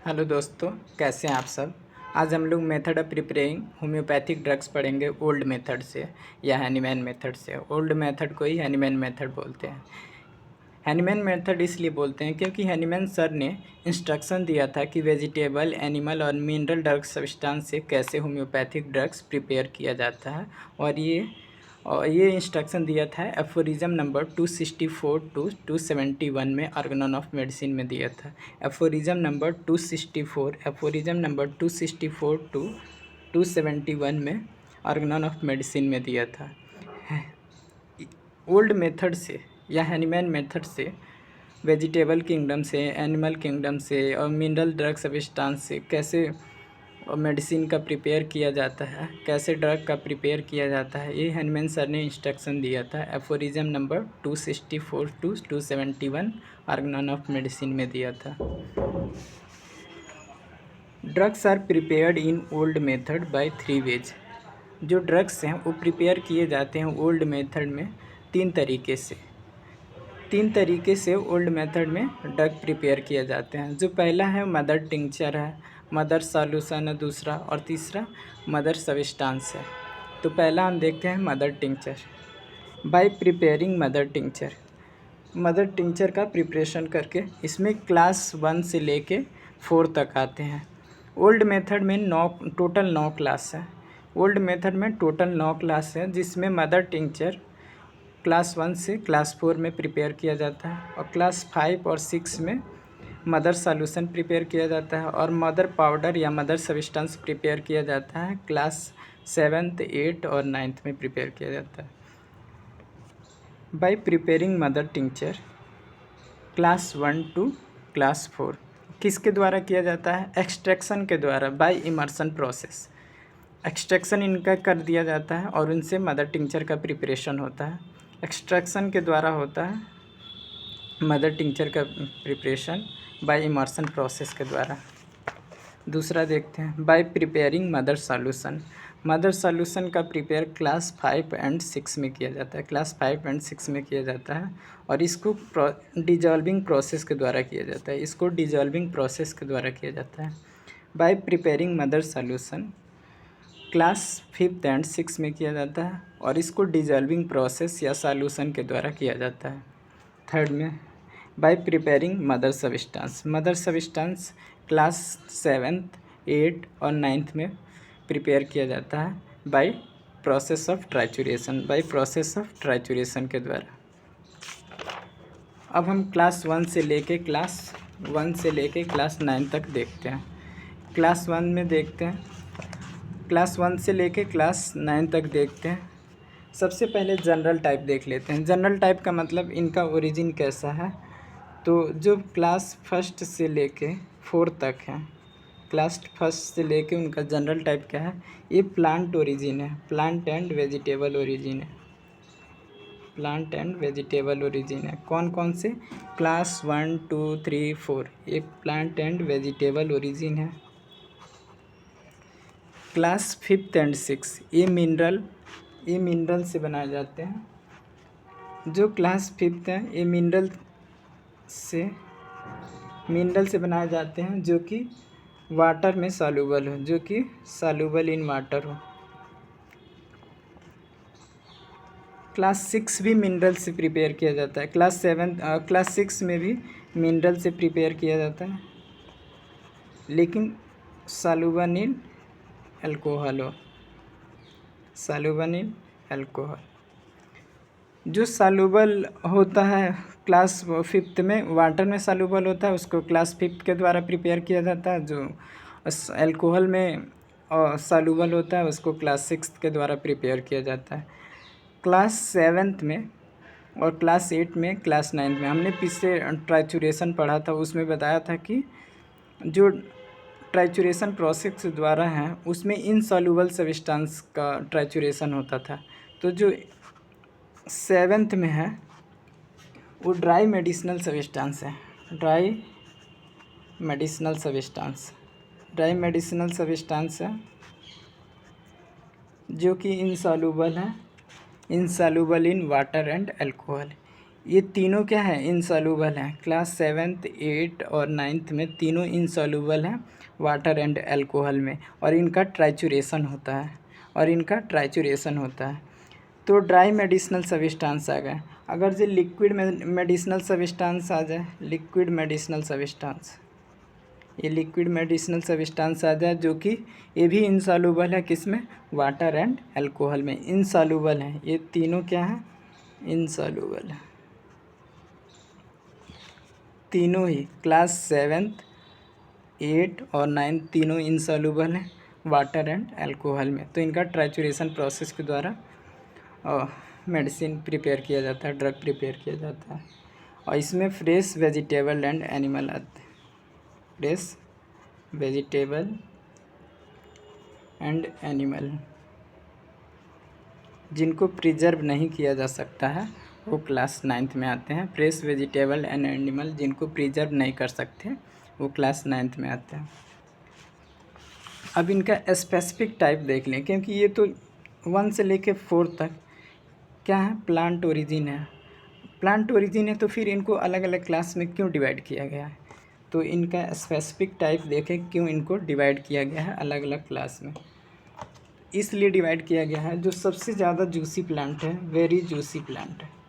Hello दोस्तों, कैसे हैं आप सब। आज हम लोग method of preparing homeopathic drugs पढ़ेंगे ओल्ड मेथड से या हैनीमैन मेथड से। ओल्ड मेथड को ही हैनीमैन मेथड बोलते हैं। हैनीमैन मेथड इसलिए बोलते हैं क्योंकि हैनीमैन सर ने इंस्ट्रक्शन दिया था कि वेजिटेबल, एनिमल और मिनरल ड्रग सब्सटेंस से कैसे होम्योपैथिक ड्रग्स प्रिपेयर किया जाता है। और ये इंस्ट्रक्शन दिया था एफोरिज्म नंबर 264 टू 271 में ऑर्गेनन ऑफ मेडिसिन में दिया था। एफोरिज्म नंबर 264 टू 271 में ऑर्गेनन ऑफ मेडिसिन में दिया था। ओल्ड मेथड से या हैनीमैन मेथड से वेजिटेबल किंगडम से, एनिमल किंगडम से और मिनरल ड्रग सब्सटेंस से कैसे मेडिसिन का प्रिपेयर किया जाता है, कैसे ड्रग का प्रिपेयर किया जाता है, ये हैनीमैन सर ने इंस्ट्रक्शन दिया था। Aphorism number 264 to 271 organon of medicine में दिया था। Drugs are prepared in old method by 3 ways. जो ड्रग्स हैं वो प्रिपेयर किए जाते हैं ओल्ड मेथड में तीन तरीके से ओल्ड मेथड में ड्रग प्रिपेयर किए जाते हैं। जो पहला है मदर टिंचर है, मदर सॉल्यूशन है दूसरा, और तीसरा मदर सब्सटेंस है। तो पहला हम देखते हैं mother tincture. Bye preparing mother tincture का प्रिपरेशन करके इसमें क्लास 1 से लेके 4 तक आते हैं। ओल्ड मेथड में टोटल 9 क्लास है। ओल्ड मेथड में टोटल 9 क्लास है, जिसमें मदर टिंचर क्लास 1 से क्लास 4 में प्रिपेयर किया जाता है, और क्लास 5 और 6 में मदर सॉल्यूशन प्रिपेयर किया जाता है, और मदर पाउडर या मदर सब्सटेंस प्रिपेयर किया जाता है क्लास 7, 8 और 9 में प्रिपेयर किया जाता है। By preparing mother tincture class 1 to class 4 किसके द्वारा किया जाता है? एक्सट्रैक्शन के द्वारा, बाय इमर्शन प्रोसेस। एक्सट्रैक्शन इनका कर दिया जाता है और उनसे मदर टिंचर का प्रिपरेशन होता है। एक्सट्रैक्शन के द्वारा होता है मदर टिंचर का प्रिपरेशन बाय इमर्शन प्रोसेस के द्वारा। दूसरा देखते हैं बाय प्रिपेयरिंग मदर सॉल्यूशन का प्रिपेयर क्लास 5 एंड 6 में किया जाता है। क्लास 5 एंड 6 में किया जाता है और इसको डिजॉल्विंग प्रोसेस के द्वारा किया जाता है। By preparing mother solution class 5 and 6 में किया जाता है और इसको डिजॉल्विंग प्रोसेस या सॉल्यूशन के द्वारा किया जाता है। थर्ड में bye preparing mother substance class 7, 8 और 9 में प्रिपेयर किया जाता है बाय प्रोसेस ऑफ ट्राइचुरेशन के द्वारा। अब हम क्लास 1 से लेके क्लास 9 तक देखते हैं। क्लास 1 में देखते हैं, क्लास 1 से लेके क्लास 9 तक देखते हैं। सबसे पहले जनरल टाइप देख लेते हैं। जनरल टाइप का मतलब इनका ओरिजिन कैसा है। तो जो क्लास 1 से लेके 4 तक है, क्लास 1 से लेके उनका जनरल टाइप क्या है? ये प्लांट एंड वेजिटेबल ओरिजिन है। कौन कौन से? क्लास 1, 2, 3, 4 ये प्लांट एंड वेजिटेबल ओरिजिन है। क्लास 5 एंड 6 ये मिनरल से बनाए जाते हैं। जो क्लास 5 है ये मिनरल से बनाए जाते हैं जो कि वाटर में सॉल्यूबल इन वाटर हो। क्लास 6 भी मिनरल से प्रिपेयर किया जाता है। क्लास 6 में भी मिनरल से प्रिपेयर किया जाता है, लेकिन सॉल्यूबल इन अल्कोहल जो सॉल्यूबल होता है क्लास 5 में, वाटर में सॉल्यूबल होता है, उसको क्लास 5 के द्वारा प्रिपेयर किया जाता है। जो अल्कोहल में सॉल्यूबल होता है उसको क्लास 6 के द्वारा प्रिपेयर किया जाता है। क्लास 7 में और क्लास 8 में, क्लास 9 में हमने पीछे ट्राइचुरेशन पढ़ा था, उसमें बताया था कि जो ट्राइचुरेशन प्रोसेस द्वारा है उसमें इनसॉल्यूबल सब्सटेंस का ट्राइचुरेशन होता था। तो जो 7th में है वो ड्राई मेडिसिनल सब्सटेंस है जो कि insoluble in water and alcohol. ये तीनों क्या है, इनसॉल्यूबल हैं। क्लास 7th 8 और 9th में तीनों इनसॉल्यूबल हैं वाटर एंड अल्कोहल में, और इनका ट्राइचुरेशन होता है। तो ड्राई मेडिसिनल सब्सटेंस आ गए। अगर जो लिक्विड मेडिसिनल सब्सटेंस आ जाए, लिक्विड मेडिसिनल सब्सटेंस आ जाए, जो कि ये भी इनसॉल्यूबल है, किसमें, वाटर एंड अल्कोहल में इनसॉल्यूबल हैं। ये तीनों क्या हैं, इनसॉल्यूबल है। तीनों ही क्लास 7th 8 और 9 तीनों इनसॉल्यूबल हैं वाटर एंड अल्कोहल में। तो इनका ट्राइचुरेशन प्रोसेस के द्वारा मेडिसिन प्रिपेयर किया जाता है, ड्रग प्रिपेयर किया जाता है। और इसमें फ्रेश वेजिटेबल एंड एनिमल आते हैं, फ्रेश वेजिटेबल एंड एनिमल, जिनको प्रिजर्व नहीं किया जा सकता है वो क्लास 9th में आते हैं। फ्रेश वेजिटेबल एंड एनिमल जिनको प्रिजर्व नहीं कर सकते वो क्लास 9th में आते हैं। अब इनका स्पेसिफिक टाइप देख लें, क्योंकि ये तो 1 से लेके 4 तक क्या है, प्लांट ओरिजिन है। प्लांट ओरिजिन है तो फिर इनको अलग अलग क्लास में क्यों डिवाइड किया गया है। तो इनका स्पेसिफिक टाइप देखें, क्यों इनको डिवाइड किया गया है अलग अलग क्लास में। इसलिए डिवाइड किया गया है, जो सबसे ज़्यादा जूसी प्लांट है, वेरी जूसी प्लांट है,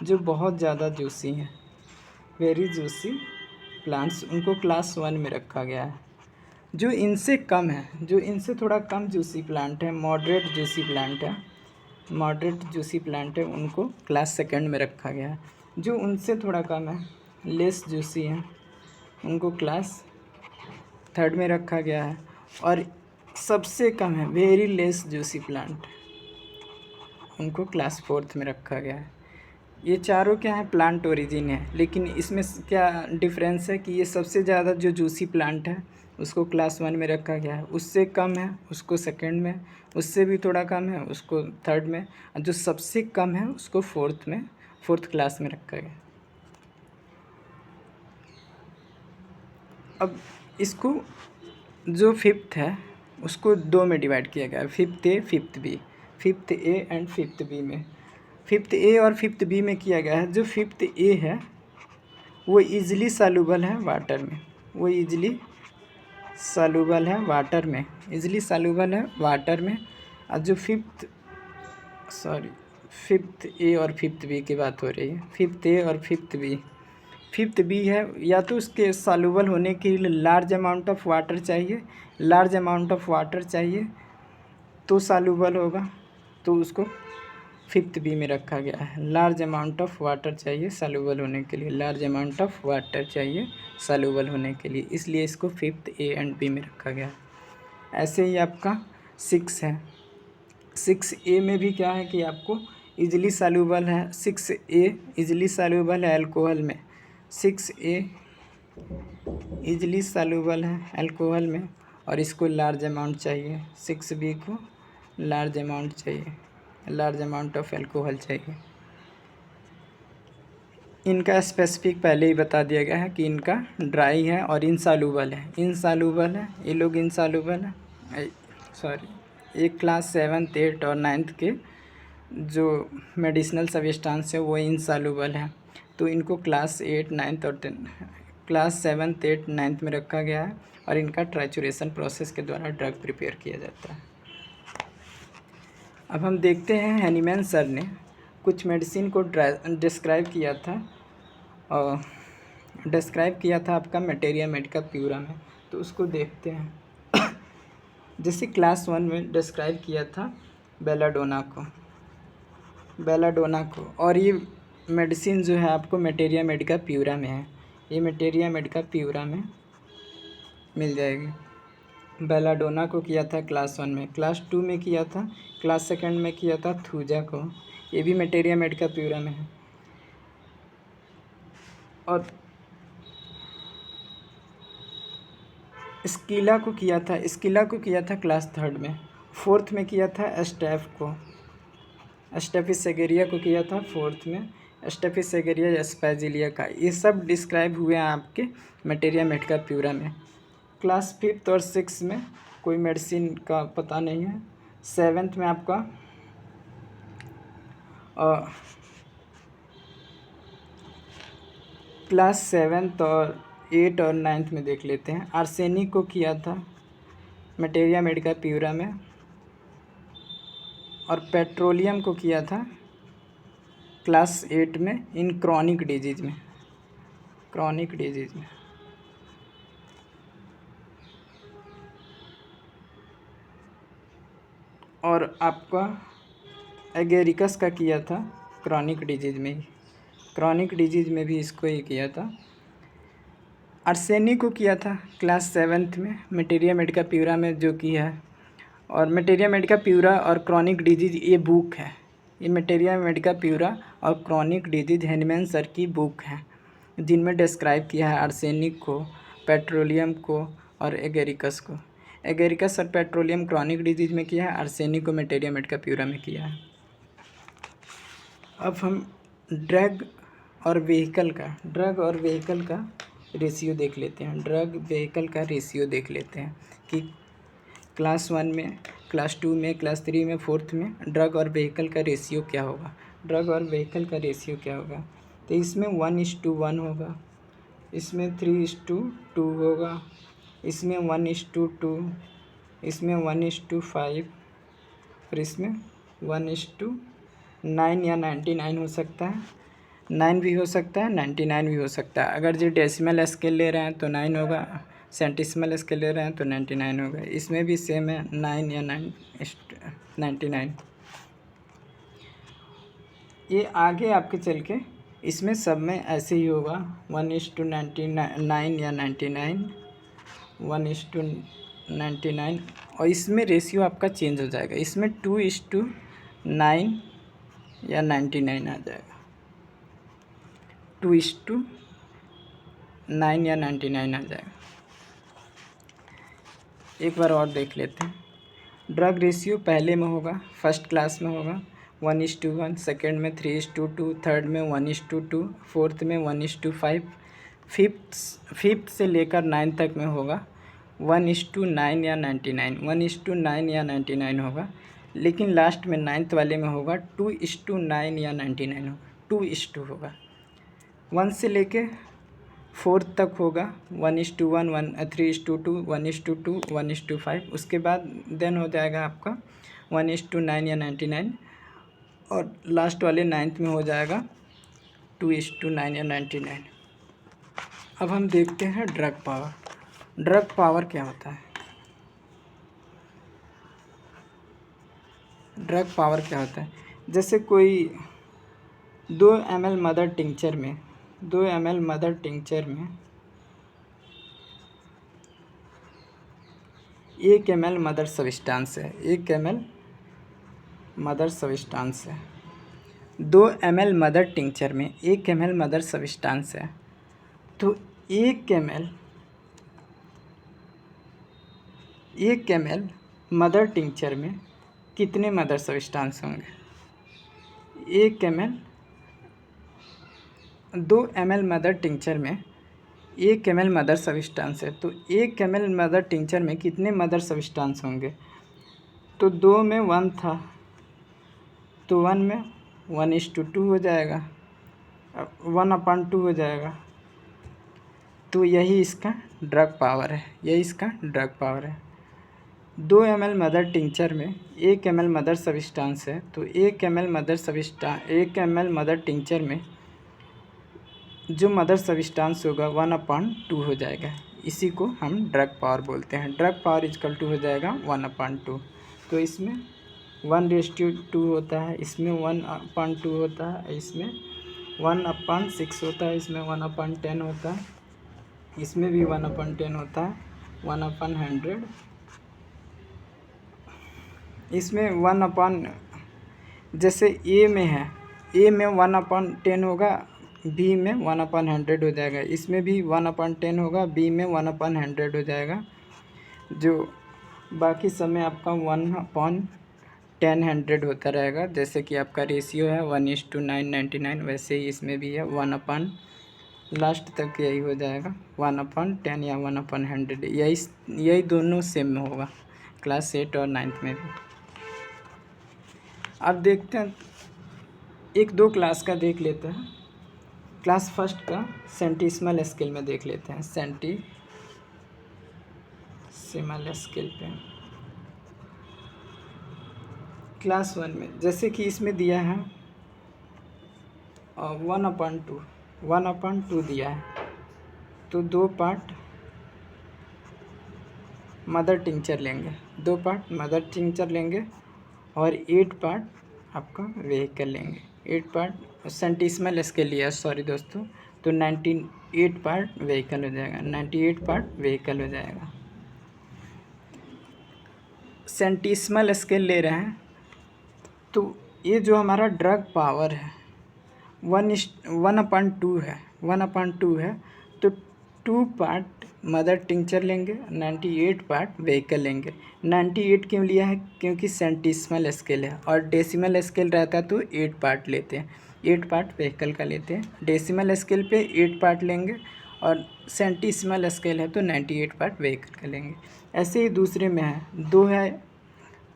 जो बहुत ज़्यादा जूसी हैं, वेरी जूसी प्लांट्स, उनको क्लास 1 में रखा गया है। जो इनसे कम है, जो इनसे थोड़ा कम जूसी प्लांट है, मॉडरेट जूसी प्लांट है, उनको क्लास 2nd में रखा गया है। जो उनसे थोड़ा कम है, लेस जूसी है, उनको क्लास 3rd में रखा गया है। और सबसे कम है, वेरी लेस जूसी प्लांट, उनको क्लास 4th में रखा गया है। ये चारों क्या है, प्लांट ओरिजिन है, लेकिन इसमें क्या डिफरेंस है कि ये सबसे ज़्यादा जो जूसी प्लांट है उसको क्लास 1 में रखा गया है, उससे कम है उसको 2nd में, उससे भी थोड़ा कम है उसको 3rd में, और जो सबसे कम है उसको 4th क्लास में रखा गया। अब इसको जो 5th है उसको 2 में डिवाइड किया गया है, 5th A 5th B, 5th A and 5th B में। 5th A और 5th B में किया गया है, जो 5th A है वो ईजिली सॉल्यूबल है वाटर में, और जो 5th A और 5th B की बात हो रही है, 5th A और 5th B है, या तो उसके सॉल्यूबल होने के लिए लार्ज अमाउंट ऑफ वाटर चाहिए तो सॉल्यूबल होगा, तो उसको 5th B में रखा गया है। लार्ज अमाउंट ऑफ वाटर चाहिए सॉल्यूबल होने के लिए, इसलिए इसको 5th A एंड B में रखा गया है। ऐसे ही आपका 6 है, 6A में भी क्या है कि आपको इजीली सॉल्यूबल है, 6A इजीली सॉल्यूबल है अल्कोहल में, 6A इजीली सॉल्यूबल है अल्कोहल में, और इसको लार्ज अमाउंट चाहिए, 6B को लार्ज अमाउंट ऑफ अल्कोहल चाहिए। इनका स्पेसिफिक पहले ही बता दिया गया है कि इनका ड्राई है और इनसॉल्यूबल है, ये लोग इनसॉल्यूबल है। ये क्लास 7th 8 और 9th के जो मेडिसिनल सब्सटेंस है वो इनसॉल्यूबल है, तो इनको क्लास 8 9th और 10 क्लास 7th 8 9th में रखा गया है, और इनका ट्राइचुरेशन प्रोसेस के द्वारा ड्रग प्रिपेयर किया जाता है। अब हम देखते हैं हैनीमैन सर ने कुछ मेडिसिन को डिस्क्राइब किया था आपका मटेरिया मेडिका प्यूरा में, तो उसको देखते हैं। जैसे क्लास 1 में डिस्क्राइब किया था बेलाडोना को, और ये मेडिसिन जो है आपको मटेरिया मेडिका प्यूरा में है, ये मटेरिया मेडिका प्यूरा में मिल जाएगी। बेलाडोना को किया था क्लास 1 में, क्लास 2 में किया था, क्लास 2nd में किया था थूजा को, ये भी मटेरिया मेडिका प्यूरा में है। और स्कीला को किया था क्लास 3rd में। 4th में किया था स्टेफिसेगेरिया को किया था 4th में, स्टेफिसेगेरिया एस्पेजिलिया का, ये सब डिस्क्राइब हुए हैं आपके मटेरिया मेडिका प्यूरा में। क्लास 5th और 6th में कोई मेडिसिन का पता नहीं है। 7th में आपका क्लास 7th और 8 और 9th में देख लेते हैं। आर्सेनिक को किया था मटेरिया मेडिका प्यूरा में, और पेट्रोलियम को किया था क्लास 8 में इन क्रॉनिक डिजीज में, क्रॉनिक डिजीज में। और आपका एगेरिकस का किया था क्रॉनिक डिजीज में ही, क्रॉनिक डिजीज में भी इसको ही किया था। आर्सेनिक को किया था क्लास 7th में मटेरिया मेडिका प्यूरा में जो किया है। और मटेरिया मेडिका प्यूरा और क्रॉनिक डिजीज ये बुक है, ये मटेरिया मेडिका प्यूरा और क्रॉनिक डिजीज हैनीमैन सर की बुक है, जिनमें डिस्क्राइब किया है आर्सेनिक को, पेट्रोलियम को और एगेरिकस को। एगेरिकस और पेट्रोलियम क्रॉनिक डिजीज में किया है, आर्सेनिक को मटेरिया मेडिका प्यूरा में किया है। अब हम ड्रग और व्हीकल का रेशियो देख लेते हैं। ड्रग व्हीकल का रेशियो देख लेते हैं कि क्लास 1 में, क्लास 2 में, क्लास 3 में, 4th में ड्रग और व्हीकल का रेशियो क्या होगा। ड्रग और व्हीकल का रेशियो क्या होगा, तो इसमें 1:1 होगा, इसमें 3:2 होगा, इसमें 1:2, इसमें 1:5 और इसमें 1:9 या 99 हो सकता है। 9 भी हो सकता है, 99 भी हो सकता है। अगर जो डेसिमल स्केल ले रहे हैं तो 9 होगा, सेंटिसिमल स्केल ले रहे हैं तो 99 होगा। इसमें भी सेम है, 9 या 99। ये आगे आपके चल के इसमें सब में ऐसे ही होगा, 1:99 या 99, 1:99। और इसमें रेशियो आपका चेंज हो जाएगा, इसमें 2:9 या 99 आ जाएगा, 2:9 या 99 आ जाएगा। एक बार और देख लेते हैं। ड्रग रेशियो पहले में होगा, फर्स्ट क्लास में होगा 1:1, सेकेंड में 3:2, थर्ड में 1:2, फोर्थ में 1:5, फिफ्थ से लेकर 9 तक में होगा 1:9 या 99, 1:9 या 99 होगा। लेकिन लास्ट में 9th वाले में होगा 2:9 या 99 होगा, 2:2 होगा। 1 से लेके 4 तक होगा 1:1, 3:2, 1:2, 1:5। उसके बाद देन हो जाएगा आपका 1:9 या 99, और लास्ट वाले 9th में हो जाएगा 2:9 या 99। अब हम देखते हैं ड्रग पावर। ड्रग पावर क्या होता है, ड्रग पावर क्या होता है। जैसे कोई 2 ml मदर टिंचर में 1 ml मदर सब्सटेंस है, 1 ml मदर सब्सटेंस है। 2 ml मदर टिंचर में 1 ml मदर सब्सटेंस है, तो 1 ml मदर टिंचर में कितने मदर सब्सटेंस होंगे। 2 ml मदर टिंचर में 1 ml मदर सब्सटेंस है, तो 1 ml मदर टिंचर में कितने मदर सब्सटेंस होंगे। तो 2 में 1 था, तो 1 में 1:2 हो जाएगा, 1/2 हो जाएगा। तो यही इसका ड्रग पावर है, यही इसका ड्रग पावर है। 2 ml मदर टिंचर में 1 ml मदर सब्सटेंस है, तो 1 ml मदर टिंचर में जो मदर सब्सटेंस होगा 1/2 हो जाएगा। इसी को हम ड्रग पावर बोलते हैं। ड्रग पावर इक्वल टू हो जाएगा 1/2। तो इसमें 1:2 होता है, इसमें 1/2 होता है, इसमें 1/6 होता है, इसमें 1/10 होता है, इसमें भी 1/10 होता है, 1/100, इसमें 1/, जैसे ए में है, ए में 1/10 होगा, बी में 1/100 हो जाएगा, इसमें भी 1/10 होगा, बी में 1/100 हो जाएगा। जो बाकी सब में आपका 1/10 होता रहेगा। जैसे कि आपका रेशियो है 1:999, वैसे ही इसमें भी है 1/, लास्ट तक यही हो जाएगा 1/10 या 1/100। यही दोनों सेम में होगा, क्लास 8 और 9th में भी। अब देखते हैं 1-2 क्लास का देख लेते हैं। क्लास फर्स्ट का सेंटीसिमल स्केल में देख लेते हैं। सेंटीसिमल स्केल पे क्लास 1 में जैसे कि इसमें दिया है 1/2 दिया है, तो 2 पार्ट मदर टिंचर लेंगे, 2 पार्ट मदर टिंचर लेंगे और 8 पार्ट आपका व्हीकल लेंगे। 8 पार्ट सेंटीसिमल स्केल लिया, सॉरी दोस्तों, तो 98 पार्ट व्हीकल हो जाएगा, 98 पार्ट व्हीकल हो जाएगा। सेंटीसिमल स्केल ले रहे हैं तो ये जो हमारा ड्रग पावर है 1/2 है, 1/2 है, तो 2 पार्ट मदर टिंचर लेंगे, 98 पार्ट व्हीकल लेंगे। 98 क्यों लिया है? क्योंकि सेंटीसिमल स्केल है और डेसिमल स्केल रहता तो 8 पार्ट लेते हैं, 8 पार्ट व्हीकल का लेते हैं। डेसिमल स्केल पे 8 पार्ट लेंगे और सेंटीसिमल स्केल है तो 98 पार्ट व्हीकल का लेंगे। ऐसे ही दूसरे में है 2 है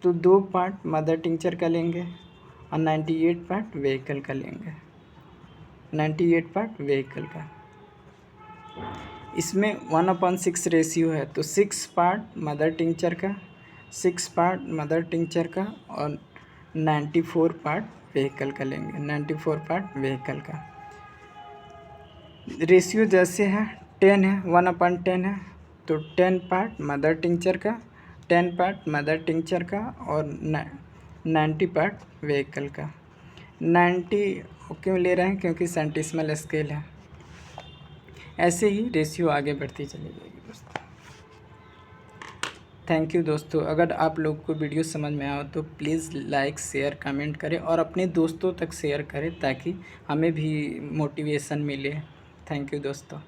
तो 2 पार्ट मदर टिंचर का लेंगे और 98 पार्ट व्हीकल का लेंगे, 98 पार्ट व्हीकल का। इसमें 1/6 रेशियो है तो 6 पार्ट मदर टिंचर का, 6 पार्ट मदर टिंचर का और 94 पार्ट व्हीकल का लेंगे, 94 पार्ट व्हीकल का। रेशियो जैसे है 10 है, 1/10 है, तो 10 पार्ट मदर टिंचर का, 10 पार्ट मदर टिंचर का और 90 पार्ट व्हीकल का। 90 क्यों ले रहे हैं? क्योंकि सेंटीसिमल स्केल है। ऐसे ही रेशियो आगे बढ़ती चली जाएगी दोस्तों। थैंक यू दोस्तों। अगर आप लोग को वीडियो समझ में आए तो प्लीज़ लाइक शेयर कमेंट करें और अपने दोस्तों तक शेयर करें ताकि हमें भी मोटिवेशन मिले। थैंक यू दोस्तों।